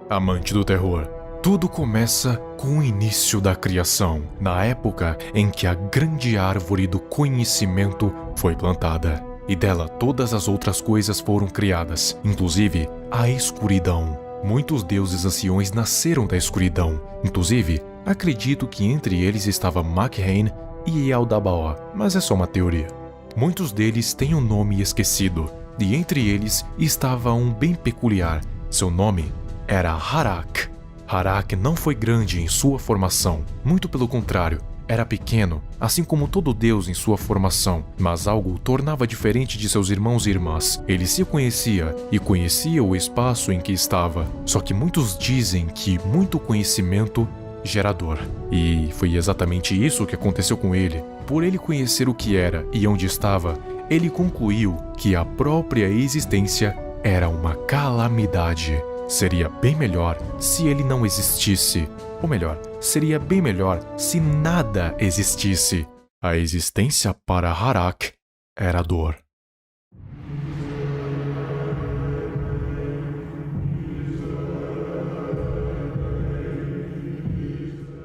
Amante do terror. Tudo começa com o início da criação, na época em que a grande árvore do conhecimento foi plantada. E dela todas as outras coisas foram criadas, inclusive a escuridão. Muitos deuses anciões nasceram da escuridão. Inclusive, acredito que entre eles estava Makhain e Yaldabaoth, mas é só uma teoria. Muitos deles têm um nome esquecido, e entre eles estava um bem peculiar. Seu nome era Harak. Harak não foi grande em sua formação, muito pelo contrário, era pequeno, assim como todo deus em sua formação, mas algo o tornava diferente de seus irmãos e irmãs. Ele se conhecia e conhecia o espaço em que estava, só que muitos dizem que muito conhecimento gera dor. E foi exatamente isso que aconteceu com ele. Por ele conhecer o que era e onde estava, ele concluiu que a própria existência era uma calamidade. Seria bem melhor se ele não existisse. Ou melhor, seria bem melhor se nada existisse. A existência para Harak era dor.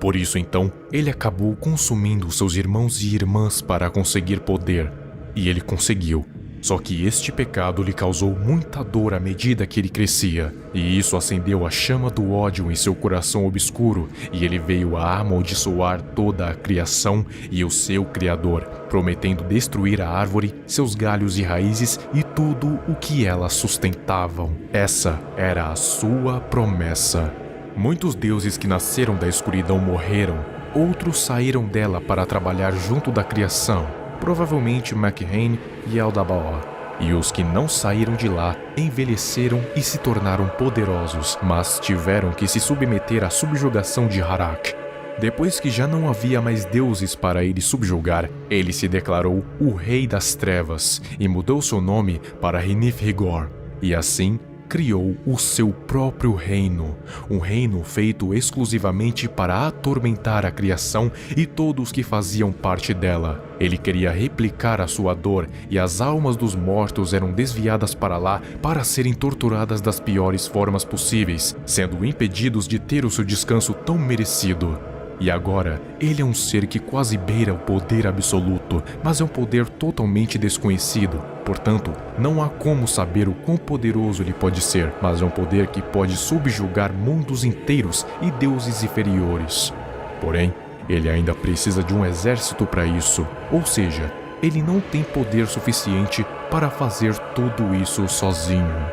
Por isso então, ele acabou consumindo seus irmãos e irmãs para conseguir poder. E ele conseguiu. Só que este pecado lhe causou muita dor à medida que ele crescia, e isso acendeu a chama do ódio em seu coração obscuro, e ele veio a amaldiçoar toda a criação e o seu Criador, prometendo destruir a árvore, seus galhos e raízes e tudo o que elas sustentavam. Essa era a sua promessa. Muitos deuses que nasceram da escuridão morreram, outros saíram dela para trabalhar junto da criação. Provavelmente Makhain e Yaldabaoth. E os que não saíram de lá envelheceram e se tornaram poderosos, mas tiveram que se submeter à subjugação de Harak. Depois que já não havia mais deuses para ele subjugar, ele se declarou o Rei das Trevas e mudou seu nome para Hnif-Higor. E assim criou o seu próprio reino, um reino feito exclusivamente para atormentar a criação e todos que faziam parte dela. Ele queria replicar a sua dor e as almas dos mortos eram desviadas para lá para serem torturadas das piores formas possíveis, sendo impedidos de ter o seu descanso tão merecido. E agora, ele é um ser que quase beira o poder absoluto, mas é um poder totalmente desconhecido. Portanto, não há como saber o quão poderoso ele pode ser, mas é um poder que pode subjugar mundos inteiros e deuses inferiores. Porém, ele ainda precisa de um exército para isso, ou seja, ele não tem poder suficiente para fazer tudo isso sozinho.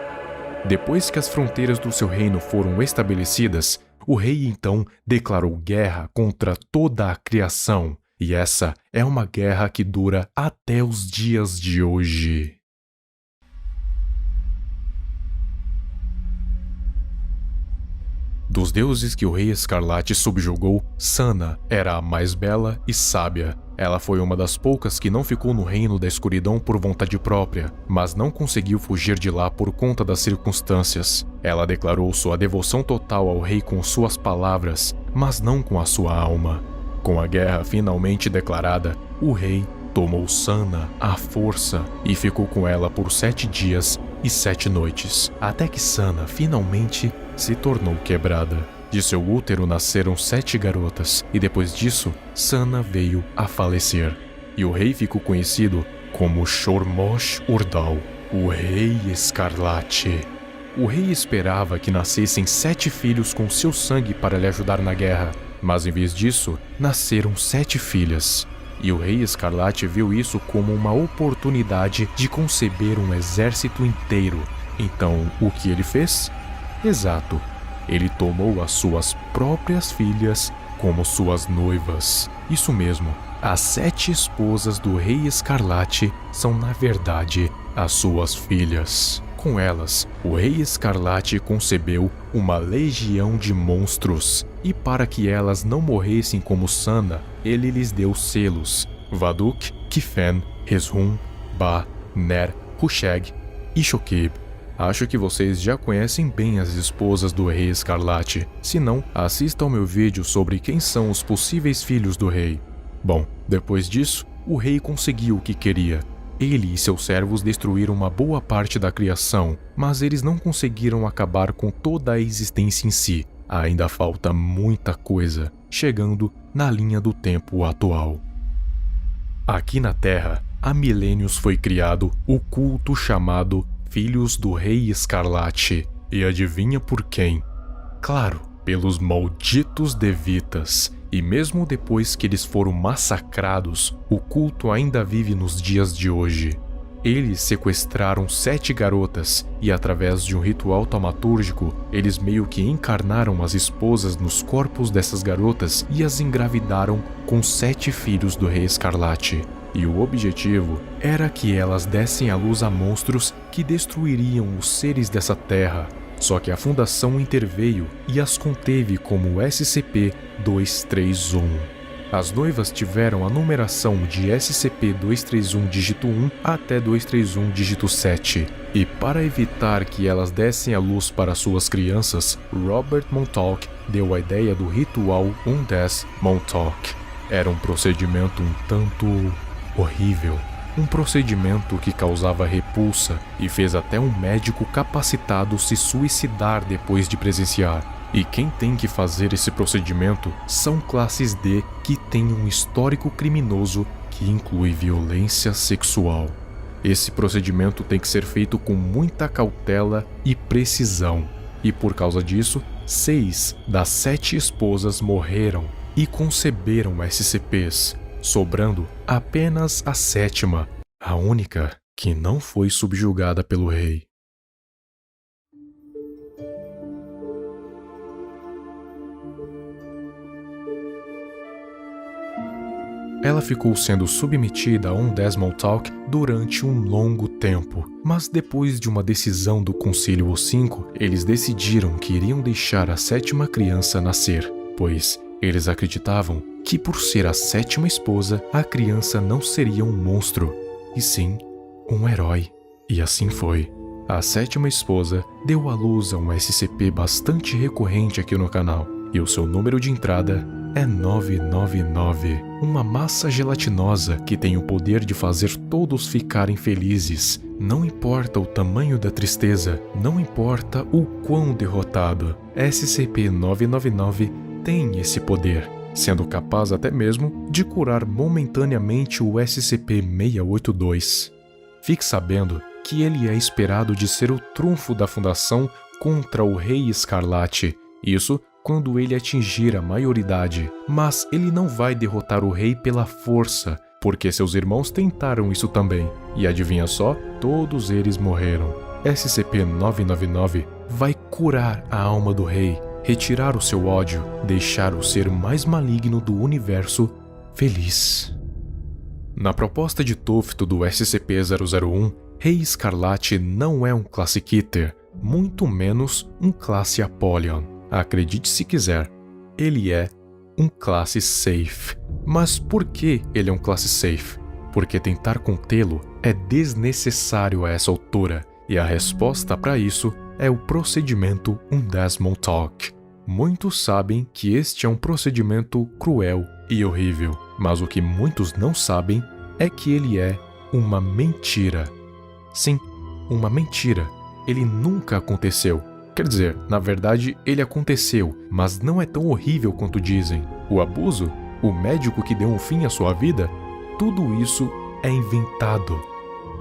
Depois que as fronteiras do seu reino foram estabelecidas, o rei então declarou guerra contra toda a criação, e essa é uma guerra que dura até os dias de hoje. Dos deuses que o Rei Escarlate subjugou, Sana era a mais bela e sábia. Ela foi uma das poucas que não ficou no reino da escuridão por vontade própria, mas não conseguiu fugir de lá por conta das circunstâncias. Ela declarou sua devoção total ao rei com suas palavras, mas não com a sua alma. Com a guerra finalmente declarada, o rei tomou Sana à força e ficou com ela por 7 dias e 7 noites, até que Sana finalmente se tornou quebrada. De seu útero nasceram 7 garotas, e depois disso, Sana veio a falecer. E o rei ficou conhecido como Shormosh-Urdal, o Rei Escarlate. O rei esperava que nascessem 7 filhos com seu sangue para lhe ajudar na guerra, mas em vez disso, nasceram 7 filhas. E o Rei Escarlate viu isso como uma oportunidade de conceber um exército inteiro. Então, o que ele fez? Exato. Ele tomou as suas próprias filhas como suas noivas. Isso mesmo, as 7 esposas do Rei Escarlate são, na verdade, as suas filhas. Com elas, o Rei Escarlate concebeu uma legião de monstros, e para que elas não morressem como Sana, ele lhes deu selos: Vaduk, Kifen, Rezhum, Ba, Ner, Husheg e Shokib. Acho que vocês já conhecem bem as esposas do Rei Escarlate. Se não, assista ao meu vídeo sobre quem são os possíveis filhos do rei. Bom, depois disso, o rei conseguiu o que queria. Ele e seus servos destruíram uma boa parte da criação, mas eles não conseguiram acabar com toda a existência em si. Ainda falta muita coisa, chegando na linha do tempo atual. Aqui na Terra, há milênios foi criado o culto chamado Filhos do Rei Escarlate. E adivinha por quem? Claro, pelos malditos Devitas. E mesmo depois que eles foram massacrados, o culto ainda vive nos dias de hoje. Eles sequestraram 7 garotas e, através de um ritual taumatúrgico, eles meio que encarnaram as esposas nos corpos dessas garotas e as engravidaram com 7 filhos do Rei Escarlate. E o objetivo era que elas dessem à luz a monstros que destruiriam os seres dessa terra. Só que a Fundação interveio e as conteve como SCP-231. As noivas tiveram a numeração de SCP-231 dígito 1 até 231 dígito 7. E para evitar que elas dessem a luz para suas crianças, Robert Montauk deu a ideia do ritual Undead Montauk. Era um procedimento um tanto horrível. Um procedimento que causava repulsa e fez até um médico capacitado se suicidar depois de presenciar. E quem tem que fazer esse procedimento são classes D que têm um histórico criminoso que inclui violência sexual. Esse procedimento tem que ser feito com muita cautela e precisão. E por causa disso, 6 das 7 esposas morreram e conceberam SCPs, sobrando apenas a 7ª, a única que não foi subjugada pelo rei. Ela ficou sendo submetida a um Undead Montauk durante um longo tempo, mas depois de uma decisão do Concílio O5, eles decidiram que iriam deixar a 7ª criança nascer, pois eles acreditavam que por ser a 7ª esposa, a criança não seria um monstro, e sim um herói. E assim foi. A 7ª esposa deu à luz a um SCP bastante recorrente aqui no canal, e o seu número de entrada é 999, uma massa gelatinosa que tem o poder de fazer todos ficarem felizes. Não importa o tamanho da tristeza, não importa o quão derrotado, SCP-999 tem esse poder, sendo capaz até mesmo de curar momentaneamente o SCP-682. Fique sabendo que ele é esperado de ser o trunfo da Fundação contra o Rei Escarlate, isso quando ele atingir a maioridade, mas ele não vai derrotar o rei pela força, porque seus irmãos tentaram isso também, e adivinha só, todos eles morreram. SCP-999 vai curar a alma do rei, retirar o seu ódio, deixar o ser mais maligno do universo feliz. Na proposta de Tufto do SCP-001, Rei Escarlate não é um Classic Eater, muito menos um Classe Apollyon. Acredite se quiser, ele é um classe safe. Mas por que ele é um classe safe? Porque tentar contê-lo é desnecessário a essa altura, e a resposta para isso é o procedimento Undead Montauk. Muitos sabem que este é um procedimento cruel e horrível, mas o que muitos não sabem é que ele é uma mentira. Sim, uma mentira. Ele nunca aconteceu. Quer dizer, na verdade, ele aconteceu, mas não é tão horrível quanto dizem. O abuso, o médico que deu um fim à sua vida, tudo isso é inventado.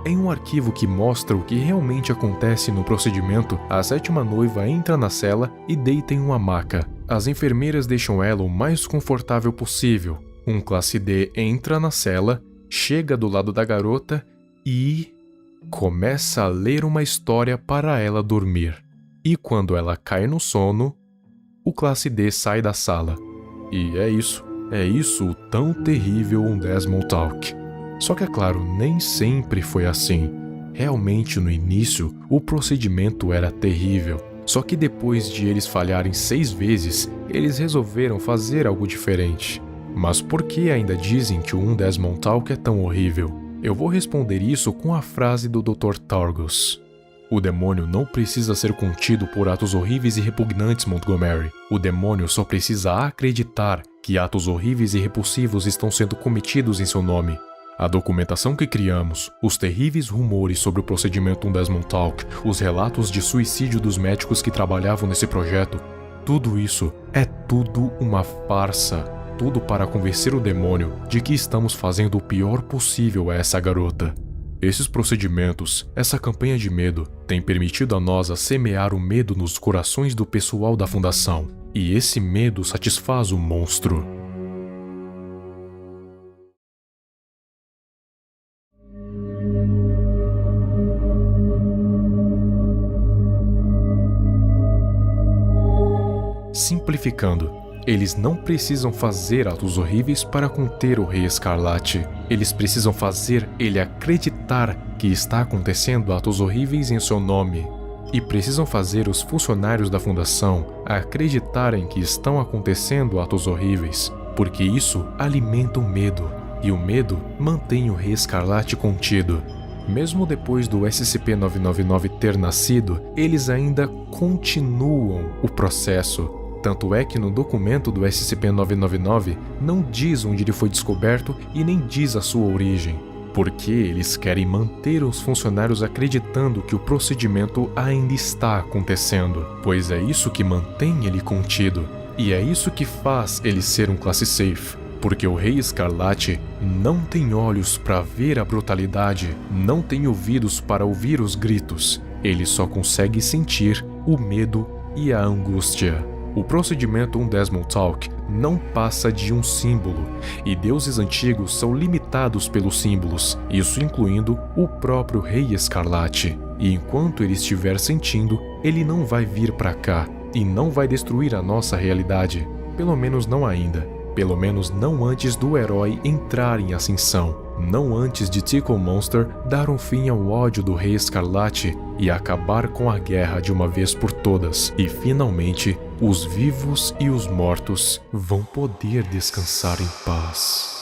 Em um arquivo que mostra o que realmente acontece no procedimento, a 7ª noiva entra na cela e deita em uma maca. As enfermeiras deixam ela o mais confortável possível. Um classe D entra na cela, chega do lado da garota e começa a ler uma história para ela dormir. E quando ela cai no sono, o classe D sai da sala. E é isso o tão terrível Undead Montauk. Só que é claro, nem sempre foi assim. Realmente no início, o procedimento era terrível. Só que depois de eles falharem 6 vezes, eles resolveram fazer algo diferente. Mas por que ainda dizem que o Undead Montauk é tão horrível? Eu vou responder isso com a frase do Dr. Targus. O demônio não precisa ser contido por atos horríveis e repugnantes, Montgomery. O demônio só precisa acreditar que atos horríveis e repulsivos estão sendo cometidos em seu nome. A documentação que criamos, os terríveis rumores sobre o procedimento Desmond Talk, os relatos de suicídio dos médicos que trabalhavam nesse projeto, tudo isso é tudo uma farsa. Tudo para convencer o demônio de que estamos fazendo o pior possível a essa garota. Esses procedimentos, essa campanha de medo, tem permitido a nós a semear o medo nos corações do pessoal da fundação. E esse medo satisfaz o monstro. Simplificando, eles não precisam fazer atos horríveis para conter o Rei Escarlate. Eles precisam fazer ele acreditar que está acontecendo atos horríveis em seu nome. E precisam fazer os funcionários da fundação acreditarem que estão acontecendo atos horríveis, porque isso alimenta o medo, e o medo mantém o Rei Escarlate contido. Mesmo depois do SCP-999 ter nascido, eles ainda continuam o processo. Tanto é que no documento do SCP-999 não diz onde ele foi descoberto e nem diz a sua origem, porque eles querem manter os funcionários acreditando que o procedimento ainda está acontecendo, pois é isso que mantém ele contido, e é isso que faz ele ser um classe safe, porque o Rei Escarlate não tem olhos para ver a brutalidade, não tem ouvidos para ouvir os gritos, ele só consegue sentir o medo e a angústia. O procedimento Desmond Talk não passa de um símbolo, e deuses antigos são limitados pelos símbolos, isso incluindo o próprio Rei Escarlate. E enquanto ele estiver sentindo, ele não vai vir para cá, e não vai destruir a nossa realidade. Pelo menos não ainda. Pelo menos não antes do herói entrar em ascensão. Não antes de Tickle Monster dar um fim ao ódio do Rei Escarlate e acabar com a guerra de uma vez por todas. E finalmente, os vivos e os mortos vão poder descansar em paz.